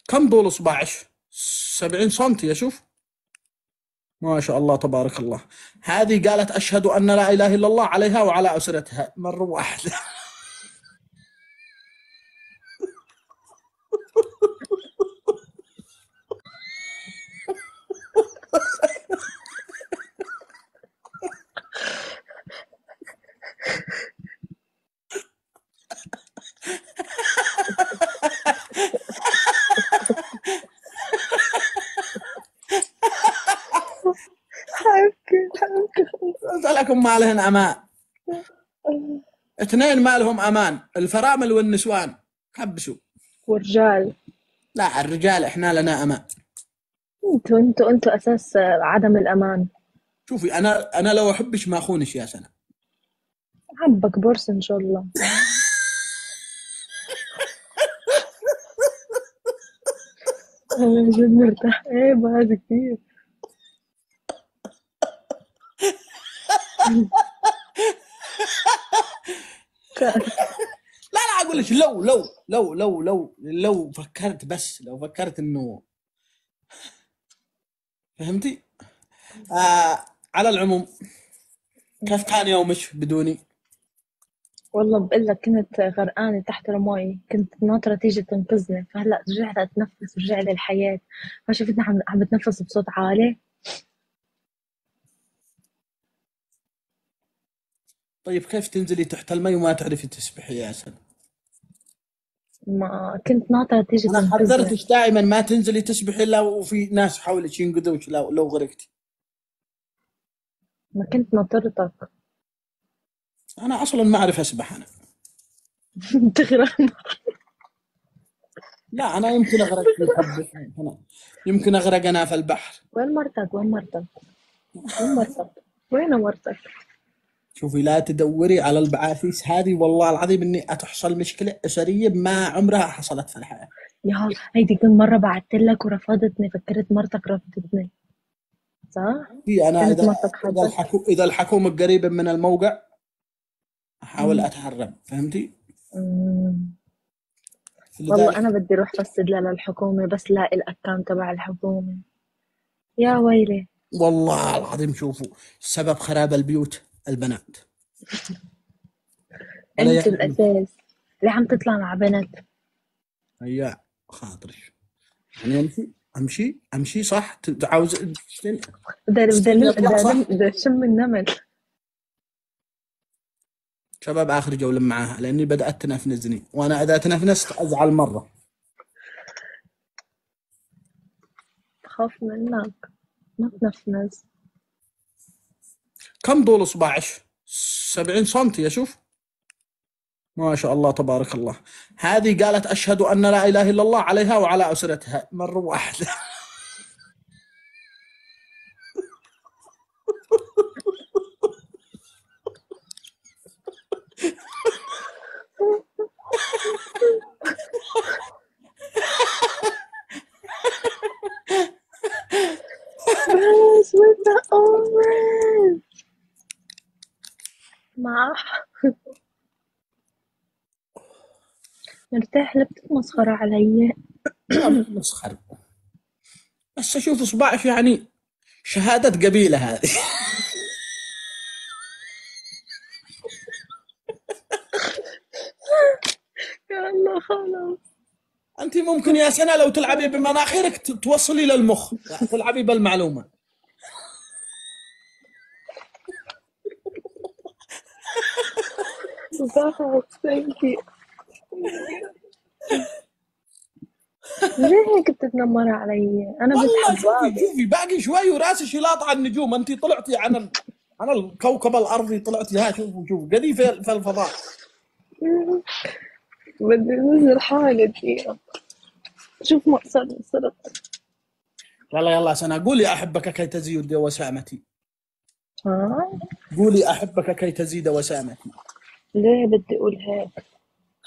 كم طول اصبعك؟ 70 سنتي اشوف. ما شاء الله تبارك الله. هذه قالت اشهد ان لا اله الا الله عليها وعلى اسرتها مره واحده. حبكي قلت لكم ما لهن امان. اثنين ما لهم امان، الفرامل والنسوان. حبسوا. ورجال. لا الرجال احنا لنا امان. انتوا اساس عدم الامان. شوفي انا لو احبش ما اخونش يا سنة. حبك بورس ان شاء الله. انا جد مرتاح، عيب هذا كتير. لا لا اقول لك لو فكرت، بس لو فكرت انه، فهمتي؟ على العموم، كيف كان يومك بدوني؟ والله بقول لك كنت غرقانة تحت المي، كنت ناطرة تيجي تنقذني، فهلا رجعت اتنفس ورجع لي الحياة. ما شفتني عم بتنفس بصوت عالي. طيب كيف تنزلي تحت المي وما تعرفي تسبحي يا سنة؟ ما كنت ناطرة تيجي انا تنقذني. حذرتك دائما ما تنزلي تسبحي الا وفي ناس حولك ينقذوك لو غرقتي. ما كنت ناطرتك. انا اصلا ما اعرف اسبح انا. تغرق. لا انا يمكن اغرق في حبة، انا يمكن اغرق انا في البحر. وين مرتك؟ وين مرتك؟ وين مرتك؟ وين مرتك؟ شوفي لا تدوري على البعاثيس هذه، والله العظيم اني اتحصل مشكلة اسرية ما عمرها حصلت في الحياة. يا هيدي كم مرة بعتت لك ورفضتني، فكرت مرتك رفضتني. صح؟ في انا كانت اذا مرتك حبت. اذا الحكومة قريبة من الموقع احاول مم. اتهرب، فهمتي؟ مم. والله لذلك أنا بدي أروح فسد لها للحكومة، بس لاقي الأكاونت تبع الحكومة. يا ويلي. والله العظيم شوفوا، سبب خراب البيوت البنات، ولا أنت يعجبك. الأساس. ليه عم تطلع مع بنت؟ هيا خاطري، يعني امشي صح، عاوز تستني اطلع صح. بدي أشم النمل. شباب اخر جولة معاها لاني بدأت تنفنزني، وانا اذا تنفنست ازعل مرة. بخاف منك. ما تنفنز. كم طول اصبعك؟ 70 سنتي اشوف. ما شاء الله تبارك الله. هذه قالت اشهد ان لا اله الا الله عليها وعلى اسرتها مرة واحدة. بس with the orange. مع مرتاح، لا بتتمسخر علي. لا مو مسخر، بس اشوف اصبعك يعني شهادة قبيلة هذه. يا الله خلاص. انت ممكن يا سنة لو تلعبي بمناخيرك توصلي للمخ، يعني تلعبي بالمعلومة. ضحك ثانك. ليه هيك بتتنمر علي؟ أنا بنت والله حبابة. شوفي باقي شوي وراسي شلاط على النجوم، انت طلعتي عن الكوكب الارضي، طلعتي ها شوفوا قدي في الفضاء. بدي أنزل حالي دقيقة. شوف مقصد صرت. يلا يلا سنة، قولي احبك كي تزيد وسامتي. ها؟ قولي احبك كي تزيد وسامتي. ليه بدي أقول هيك؟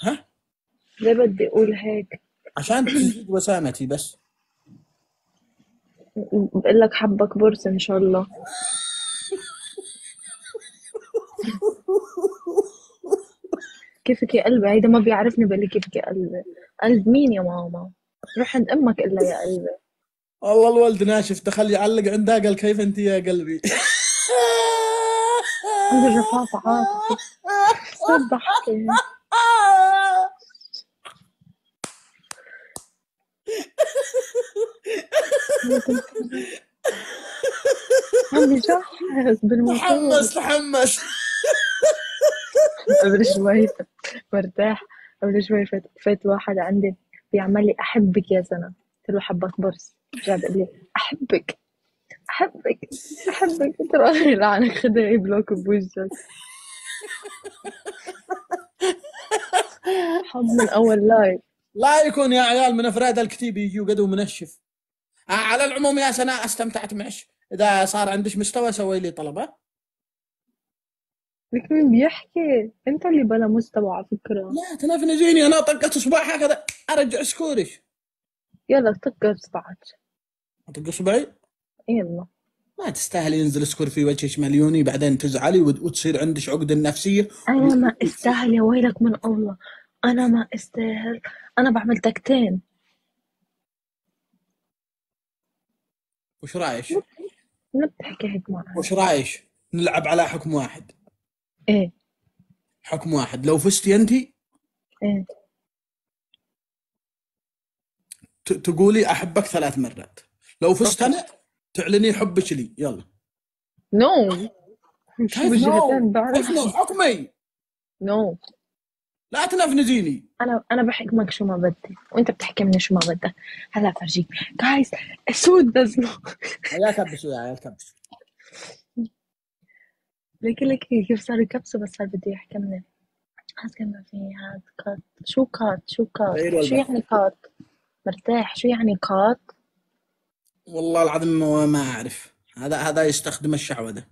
ها؟ ليه بدي أقول هيك؟ عشان تزيد وسامتي بس. بقول لك حبك بورس إن شاء الله. كيفك يا قلبي؟ هيدا ما بيعرفني، بقول لي كيفك يا قلبي. قلب مين يا ماما؟ روح عند أمك إلا يا قلبي. والله الولد ناشف، دخل يعلق عندها قال كيف انت يا قلبي. عنده جفاف عاطفي. صار ضحكي. عم بجهز بالموتور. تحمس. قبل شوي مرتاح. قبل شوي فات واحد عندي بيعمل لي أحبك يا سنة، قلت له حبك برص، رجع بيقول لي أحبك أحبك أحبك، قلت له الله يلعنك خدها بلوك بوجهك. حب من أول لايف. لا يكون يا عيال من افراد الكتيب يجي وقدو منشف. على العموم يا سناء استمتعت معش، اذا صار عندك مستوى سوي لي طلبه. لك مين بيحكي؟ أنت اللي بلا مستوى على فكرة. لا تنفنجيني، انا طقت اصبع هكذا ارجع سكورش. يلا طق إصبعك. اطق اصبعي. يلا. ما تستاهل ينزل سكور في وجهك مليوني بعدين تزعلي وتصير عندك عقدة نفسية أنا ما أستاهل يا ويلك من الله، أنا ما أستاهل. أنا بعمل تكتين. وش رايش؟ لا بتحكي هيك معي. وش رايش؟ نلعب على حكم واحد. إيه. حكم واحد، لو فزتي انت إيه. تقولي احبك 3 مرات، لو فزت أوكي. انا تعلني حبك لي. يلا. نو. شو كيف نو؟ بالجهتين كيف نو؟ بعرف. حكمي. نو. لا تنفنجيني. انا بحكمك شو ما بدي وانت بتحكمني شو ما بدك. هلا فرجيك جايز السود نزلوا. يا كبسوا يا عيال كبسوا. لك كيف صار يكبسوا بس صار بده يحكمني. هات كلمة في هات كات. شو كات؟ شو كات؟ غير شو والبث. يعني كات؟ مرتاح. شو يعني كات؟ والله العظيم ما اعرف، هذا يستخدم الشعوذة.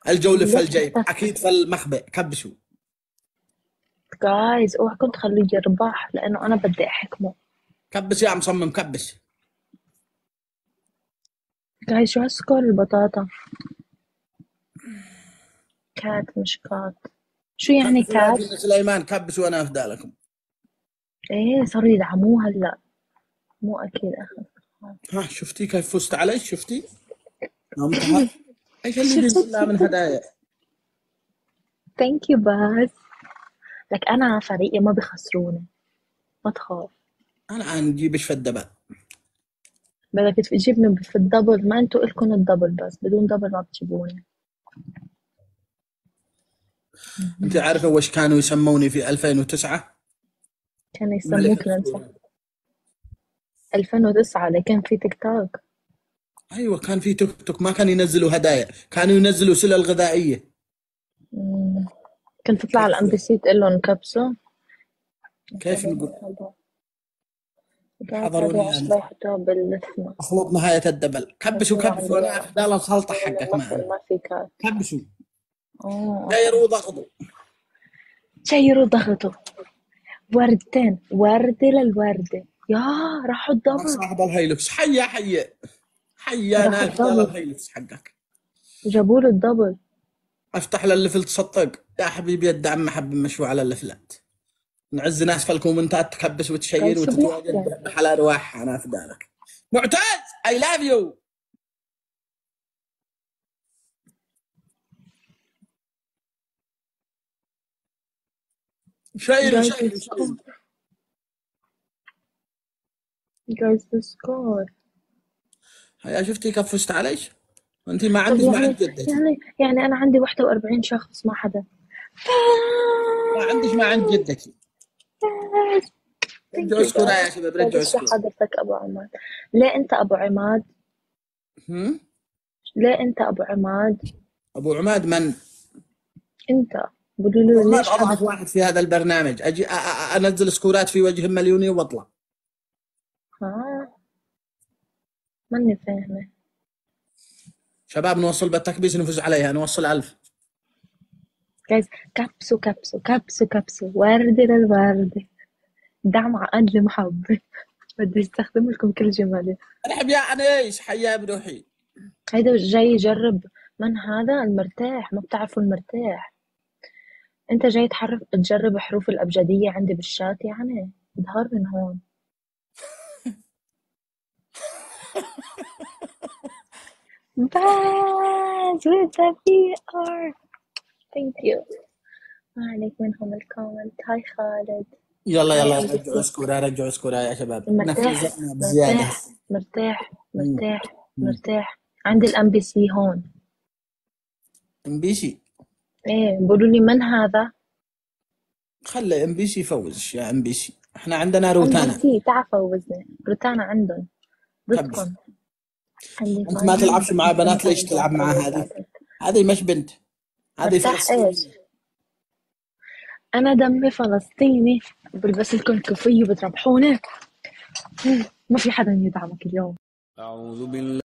الجولة في ليش الجيب انت اكيد في المخبئ. كبسوا. جايز اوعكم تخليه يربح لانه انا بدي احكمه. كبس يا مصمم كبس. جايز شو هالسكور البطاطا؟ كات مش كات. شو يعني كبسوا يا كات؟ جن سليمان كبسوا، انا افدى لكم. ايه صاروا يدعموه هلا. مو اكيد اخذ. ها شفتي كيف فزت علي؟ شفتي؟ انتهى. ايش اللي شفت بينزل لها من هدايا؟ ثانك يو باز. لك انا فريقي ما بخسروني، ما تخاف. انا نجيبش في الدبل. بدك تجيبني في الدبل؟ ما انتوا الكم الدبل، بس بدون دبل ما بتجيبوني. انت عارفه وش كانوا يسموني في 2009؟ كان ملك يسموك ننسى. السكور. 2009 لكن في تيك توك. ايوه كان في توك توك، ما كانوا ينزلوا هدايا، كانوا ينزلوا سلل غذائيه. مم. كنت تطلع على كيف الام بي سي تقول لهم كبسوا. كيف نقول؟ قاعد حضروني هذا يعني. اصلا يحطوها باللثمة. اخلط نهايه الدبل. كبسوا يحطوها كبسوا، عندي انا افدال الخلطه حقك ما في معنا. ما في كات. كبسوا. اوكي. دايروا ضغطوا. شيروا ضغطوا. وردتين، وردة للوردة. يا راحوا الدبل. صاحب الهيلوكس حيا حيا حيا، راحوا انا افدال الدبل. الهيلوكس حقك. جابوا له الدبل. افتح لللفل تصدق يا حبيبي، الدعم محب مشروع على اللفلات. نعز ناس في الكومنتات تكبس قال وتشير شو بيحكي؟ وتتواجد بحل ارواح. انا افدالك. معتز اي لاف يو. شيروا جايز شيروا السكور. شيروا. جايز السكور. هيا شفتي كيف فزت عليش؟ انت ما طب عندك ما عند يعني جدتي. يعني أنا عندي 41 شخص ما حدا. ما عندك ما عند جدتي. ثانك رجعوا يو سكور جايز. يا شباب، جايز رجعوا اشرح سكور. حضرتك أبو عماد. ليه أنت أبو عماد؟ هم؟ ليه أنت أبو عماد؟ ابو عماد من؟ أنت. ابو بقولوا له عماد ليش اضعف حضرتك. واحد في هذا البرنامج، اجي انزل سكورات في وجه مليوني واطلع. ها. ماني فاهمة. شباب نوصل بالتكبيس نفوز عليها، نوصل 1000. جايز كبسوا كبسوا كبسوا كبسوا وردة للوردة. دعم عقد المحبة. بدي استخدم لكم كل جمالي. رحب يا انيس حيا بروحي. هيدا جاي يجرب. من هذا المرتاح؟ ما بتعرفوا المرتاح. انت جاي تجرب حروف الأبجدية عندي بالشات يعني. اظهر من هون. بس with the VR. Thank you. ما عليك منهم الكومنت. هاي خالد. يلا هاي يلا ام بي رجعوا سي. سكورها، رجعوا سكورها يا شباب، مرتاح نفذنا بزيادة مرتاح هسه. مرتاح مم. مرتاح مم. مرتاح. عندي الام بي سي هون. ام بي سي. ايه بيقولوا لي من هذا؟ خلي ام بي سي يفوز يا ام بي سي، احنا عندنا ام بي روتانا. سي تعال فوزني. روتانا عندهم خبش. ضدكم. عندي انت ما فاينل تلعبش بس مع بنات، مستمتعة ليش باللعب تلعب مع أول هذه؟ ساعتين. هذه مش بنت، هذه مرتاح ايش؟ فلسطينية. انا دمي فلسطيني. بلبس لكم كوفية بتربحوني. ما في حدا يدعمك اليوم. أعوذ بالله